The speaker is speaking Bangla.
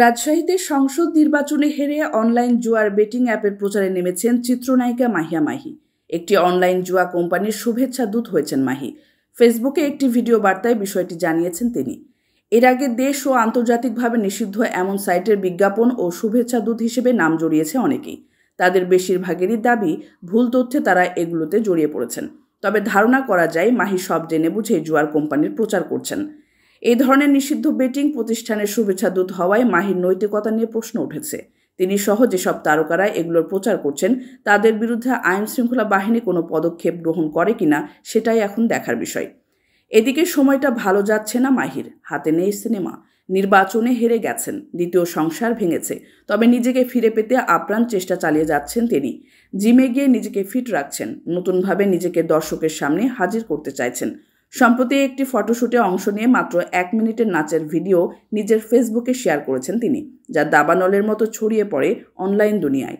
রাজশাহীতে সংসদ নির্বাচনে হেরে অনলাইন জুয়ার বেটিং অ্যাপের প্রচারে নেমেছেন চিত্রনায়িকা মাহিয়া মাহি। একটি অনলাইন জুয়া কোম্পানির শুভেচ্ছা দূত হয়েছেন মাহি। ফেসবুকে একটি ভিডিও বার্তায় বিষয়টি জানিয়েছেন তিনি। এর আগে দেশ ও আন্তর্জাতিকভাবে নিষিদ্ধ এমন সাইটের বিজ্ঞাপন ও শুভেচ্ছা দূত হিসেবে নাম জড়িয়েছে অনেকেই। তাদের বেশিরভাগেরই দাবি, ভুল তথ্যে তারা এগুলোতে জড়িয়ে পড়েছেন। তবে ধারণা করা যায় মাহি সব জেনে বুঝে জুয়ার কোম্পানির প্রচার করছেন। এই ধরনের নিষিদ্ধ বেটিং প্রতিষ্ঠানের শুভেচ্ছা দূত হওয়ায় মাহির নৈতিকতা নিয়ে প্রশ্ন উঠেছে। তিনি সহ যেসব তারকারা এগুলোর প্রচার করছেন তাদের বিরুদ্ধে আইন শৃঙ্খলা বাহিনী কোনো পদক্ষেপ গ্রহণ করে কিনা সেটাই এখন দেখার বিষয়। এদিকে সময়টা ভালো যাচ্ছে না মাহির। হাতে নেই সিনেমা, নির্বাচনে হেরে গেছেন, দ্বিতীয় সংসার ভেঙেছে। তবে নিজেকে ফিরে পেতে আপ্রাণ চেষ্টা চালিয়ে যাচ্ছেন তিনি। জিমে গিয়ে নিজেকে ফিট রাখছেন, নতুনভাবে নিজেকে দর্শকের সামনে হাজির করতে চাইছেন। সম্প্রতি একটি ফটোশুটে অংশ নিয়ে মাত্র 1 মিনিটের নাচের ভিডিও নিজের ফেসবুকে শেয়ার করেছেন তিনি, যা দাবানলের মতো ছড়িয়ে পড়ে অনলাইন দুনিয়ায়।